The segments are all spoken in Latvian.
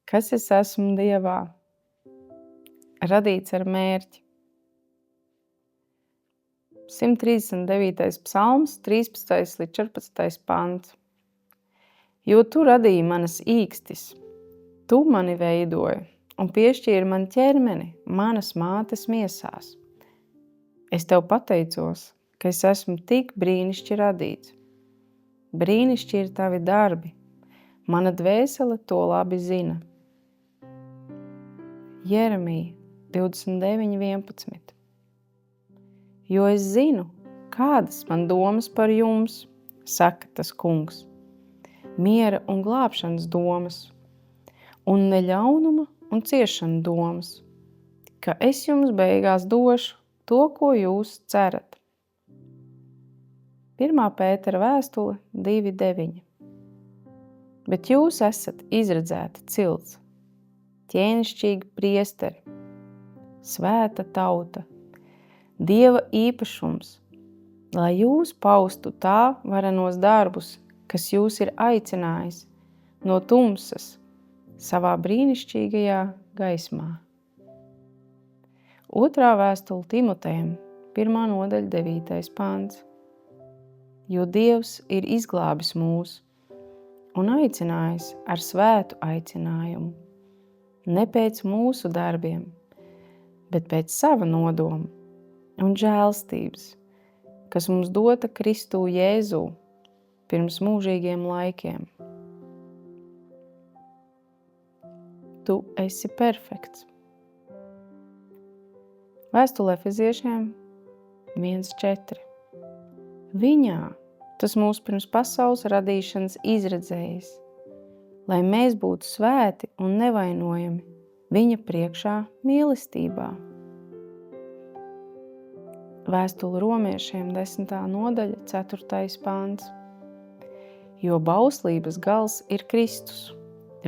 Kas es esmu Dievā? Radīts ar mērķi. 139. psalms, 13. līdz 14. pants. Jo tu radīji manas īkstis, tu mani veidoji un piešķīri man ķermeni manas mātes miesās. Es tev pateicos, ka es esmu tik brīnišķi radīts. Brīnišķi ir tavi darbi, mana dvēsele to labi zina. Jeremija 29.11. Jo es zinu, kādas man domas par jums, saka tas kungs, miera un glābšanas domas, un ne ļaunuma un ciešana domas, ka es jums beigās došu to, ko jūs cerat. 1. Pētera vēstule 2.9. Bet jūs esat izredzēti cilts, ķēnišķīgi priesteri, svēta tauta, Dieva īpašums, lai jūs paustu tā varenos darbus, kas jūs ir aicinājis no tumsas savā brīnišķīgajā gaismā. 2. vēstule Timotejam, 1. nodaļa, 9. pants. Jo Dievs ir izglābis mūs un aicinājis ar svētu aicinājumu, ne pēc mūsu darbiem, bet pēc sava nodoma un žēlstības, kas mums dota Kristū Jēzū pirms mūžīgiem laikiem. Tu esi perfekts. Vēstule Efeziešiem 1.4. Viņā tas mūs pirms pasaules radīšanas izredzējis, lai mēs būtu svēti un nevainojami viņa priekšā mīlestībā. Vēstule Romiešiem 10. nodaļa, 4. pants. Jo bauslības gals ir Kristus,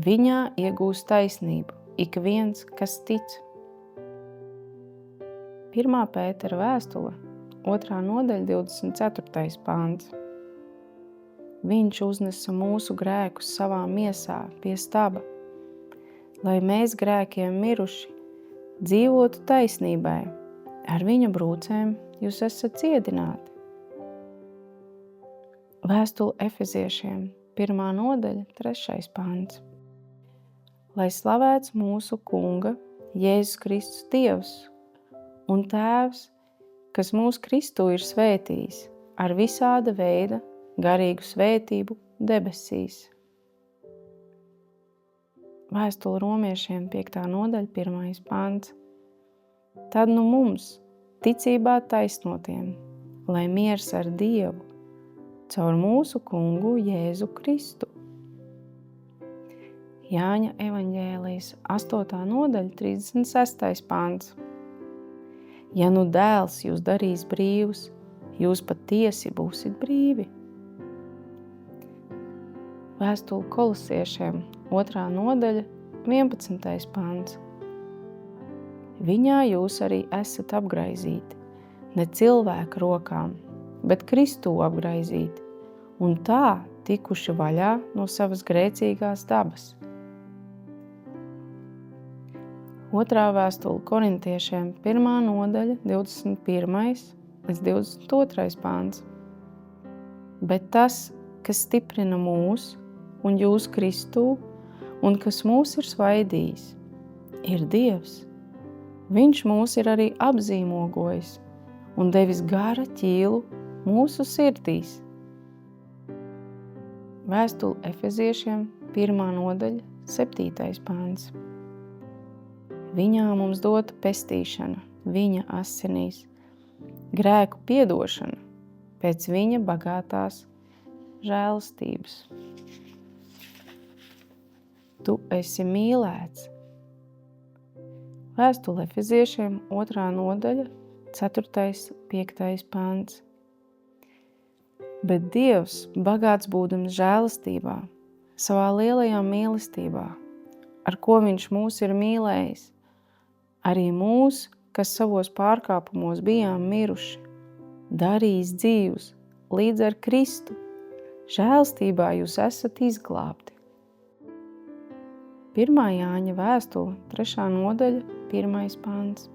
viņā iegūst taisnību ik viens, kas tic. 1. Pētera vēstule, 2. nodaļa, 24. pants. Viņš uznesa mūsu grēkus savā miesā pie staba, lai mēs grēkiem miruši dzīvotu taisnībai, ar viņa brūcēm jūs esat ciedināti. Vēstule Efeziešiem, 1. nodaļa, 3. pants. Lai slavēts mūsu Kunga, Jēzus Kristus Dievs un Tēvs, kas mūsu Kristū ir svētījis ar visāda veida garīgu svētību debesīs. Vēstule Romiešiem, 5. nodaļa, 1. pants. Tad nu mums, ticībā taisnotiem, lai miers ar Dievu, caur mūsu Kungu Jēzu Kristu. Jāņa evaņģēlijas 8. nodaļa, 36. pants. Ja nu dēls jūs darīs brīvus, jūs patiesi būsit brīvi. Vēstule Kolosiešiem 2. nodaļa, 11. pants. Viņā jūs arī esat apgraizīti, ne cilvēka rokām, bet Kristū apgraizīti, un tā tikuši vaļā no savas grēcīgās dabas. 2. vēstule Korintiešiem 1. nodaļa, 21. līdz 22. pāns. Bet tas, kas stiprina mūs un jūs Kristū, un kas mūs ir svaidījis, ir Dievs. Viņš mūs ir arī apzīmogojis un devis gara ķīlu mūsu sirdīs. Vēstule Efeziešiem 1. nodaļa, 7. pāns. Viņā mums dota pestīšana, viņa asinīs, grēku piedošana pēc viņa bagātās žēlastības. Tu esi mīlēts. Vēstule Efeziešiem 2. nodaļa, 4. 5. pāns. Bet Dievs, bagāts būdams žēlastībā, savā lielajā mīlestībā, ar ko viņš mūs ir mīlējis, arī mūs, kas savos pārkāpumos bijām miruši, darījis dzīvus līdz ar Kristu. Žēlstībā jūs esat izglābti. 1. Jāņa vēstule, 3. nodaļa, 1. pants.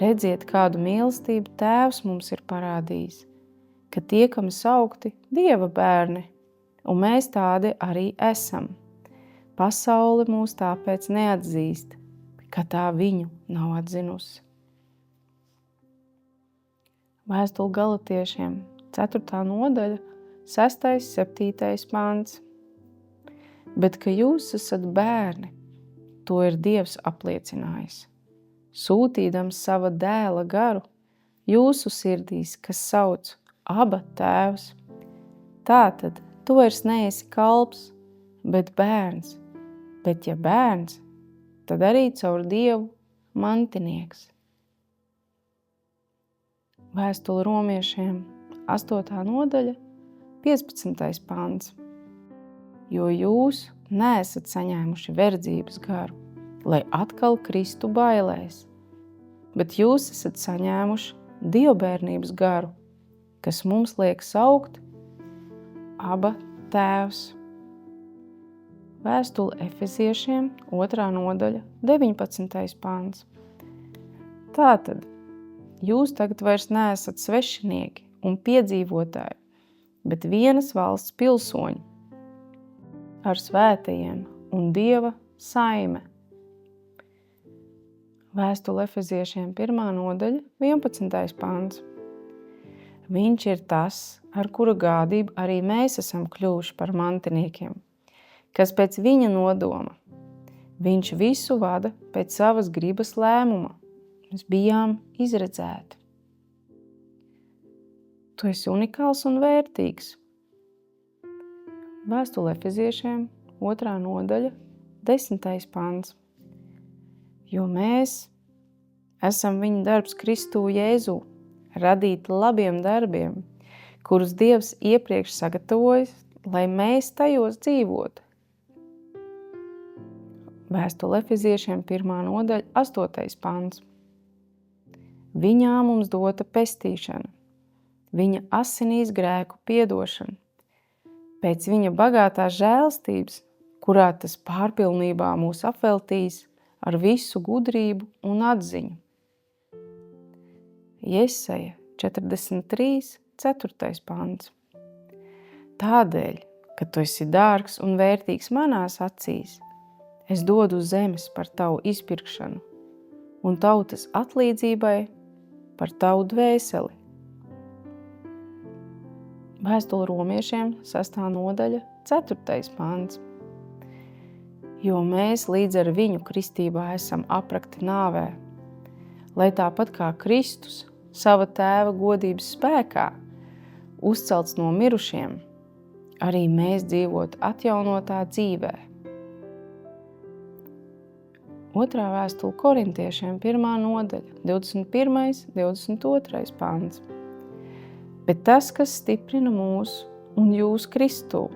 Redziet, kādu mīlestību Tēvs mums ir parādījis, ka tiekam saukti Dieva bērni, un mēs tādi arī esam. Pasaule mūs tāpēc neatzīst, ka tā viņu nav atzinusi. Vēstule Galatiešiem, 4. nodaļa, 6. 7. pants. Bet, ka jūs esat bērni, to ir Dievs apliecinājis, sūtīdams sava dēla garu jūsu sirdīs, kas sauc Aba Tēvs. Tātad tu vairs neesi kalps, bet bērns, bet ja bērns, tad arī caur Dievu mantinieks. Vēstule Romiešiem, 8. nodaļa, 15. pants. Jo jūs neesat saņēmuši verdzības garu, lai atkal kristu bailēs, bet jūs esat saņēmuši dievbērnības garu, kas mums liek saukt Aba Tēvs. Vēstule Efeziešiem, 2. nodaļa, 19. pants. Tātad, jūs tagad vairs neesat svešinieki un piedzīvotāji, bet vienas valsts pilsoņi, ar svētajiem un Dieva saime. Vēstule Efeziešiem, 1. nodaļa, 11. pants. Viņš ir tas, ar kura gādību arī mēs esam kļuvuši par mantiniekiem, kas pēc viņa nodoma. Viņš visu vada pēc savas gribas lēmuma. Mēs bijām izredzēti. Tu esi unikāls un vērtīgs. Vēstule Efeziešiem, 2. nodaļa, 10. pants. Jo mēs esam viņa darbs Kristū Jēzū, radīti labiem darbiem, kurus Dievs iepriekš sagatavojas, lai mēs tajos dzīvotu. Vēstule Efeziešiem, 1. nodaļa, 8. pants. Viņā mums dota pestīšana, viņa asinīs grēku piedošana, pēc viņa bagātās žēlstības, kurā tas pārpilnībā mūs apveltīs ar visu gudrību un atziņu. Jesaja 43, 4. pants. Tādēļ, ka tu esi dārgs un vērtīgs manās acīs, es dodu zemes par tavu izpirkšanu un tautas atlīdzībai par tavu dvēseli. Vēstule Romiešiem, 6. nodaļa, 4. pants. Jo mēs līdz ar viņu kristībā esam aprakti nāvē, lai tāpat kā Kristus sava tēva godības spēkā uzcelts no mirušiem, arī mēs dzīvotu atjaunotā dzīvē. 2. vēstule Korintiešiem, 1. nodaļa, 21. 22. pants. Bet tas, kas stiprina mūs un jūs Kristū,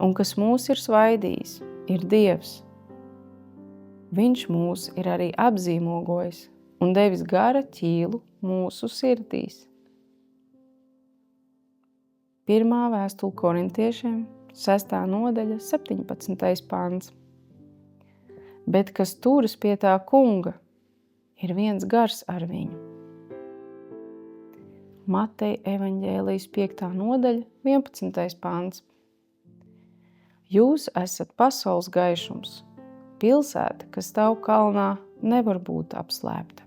un kas mūs ir svaidījis, ir Dievs. Viņš mūs ir arī apzīmogojis un devis gara ķīlu mūsu sirdīs. 1. vēstule Korintiešiem, 6. nodaļa, 17. pants. Bet kas turas pie tā kunga, ir viens gars ar viņu. Mateja evaņģēlijas 5. nodaļa, 11. pants. Jūs esat pasaules gaišums. Pilsēta, kas stāv kalnā, nevar būt apslēpta.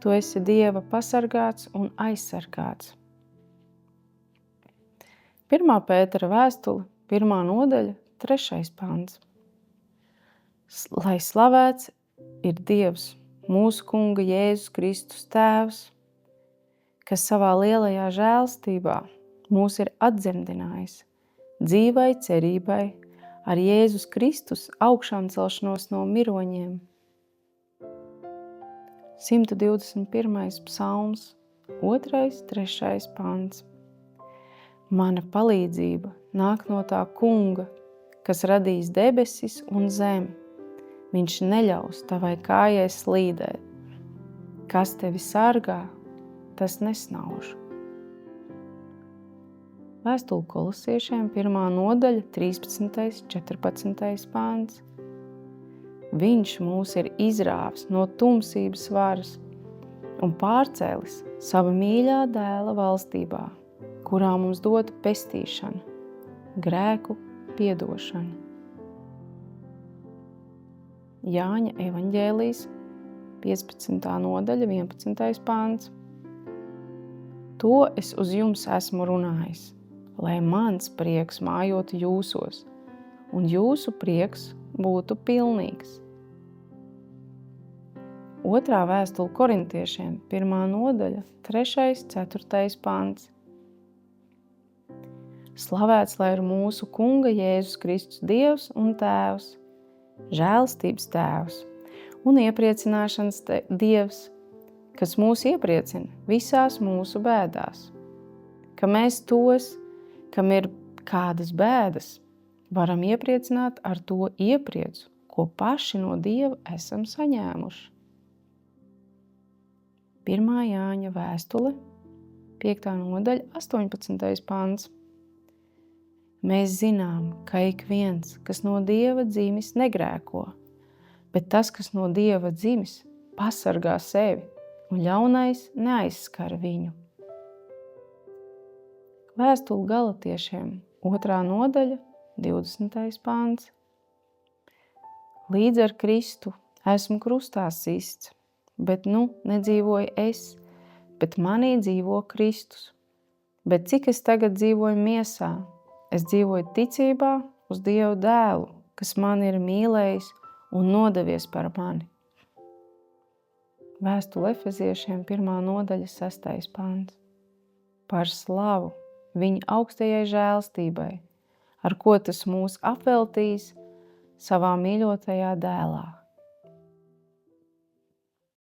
Tu esi Dieva pasargāts un aizsargāts. 1. Pētera vēstule, 1. nodaļa, 3. pants. Lai slavēts ir Dievs, mūsu Kunga Jēzus Kristus Tēvs, kas savā lielajā žēlstībā mūs ir atdzemdinājis dzīvai cerībai ar Jēzus Kristus augšām celšanos no miroņiem. 121. psalms, 2. 3. pants. Mana palīdzība nāk no tā Kunga, kas radīs debesis un zemi. Viņš neļaus tavai kājai slīdēt. Kas tevi sargā, tas nesnauž. Vēstule Kolosiešiem 1. nodaļa, 13. 14. pāns. Viņš mūs ir izrāvis no tumsības varas un pārcēlis sava mīļā dēla valstībā, kurā mums dota pestīšana, grēku piedošana. Jāņa evaņģēlijs, 15. nodaļa, 11. pāns. To es uz jums esmu runājis, lai mans prieks mājotu jūsos, un jūsu prieks būtu pilnīgs. Otrā vēstule Korintiešiem, 1. nodaļa, 3. 4. pāns. Slavēts lai ir mūsu Kunga Jēzus Kristus Dievs un Tēvs, žēlstības Tēvs un iepriecināšanas Dievs, kas mūs iepriecina visās mūsu bēdās, ka mēs tos, kam ir kādas bēdas, varam iepriecināt ar to iepriecu, ko paši no Dieva esam saņēmuši. 1. Jāņa vēstule, 5. nodaļa, 18. pāns. Mēs zinām, ka ik viens, kas no Dieva dzimis, negrēko, bet tas, kas no Dieva dzimis, pasargā sevi, un ļaunais neaizskar viņu. Vēstule Galatiešiem, 2. nodaļa, 20. pāns. Līdz ar Kristu esmu krustā sists, bet nedzīvoju es, bet manī dzīvo Kristus. Bet cik es tagad dzīvoju miesā, es dzīvoju ticībā uz Dieva dēlu, kas mani ir mīlējis un nodevies par mani. Vēstule Efeziešiem, 1. nodaļa, 6. pāns. Par slavu viņa augstajai žēlstībai, ar ko tas mūs apveltīs savā mīļotajā dēlā.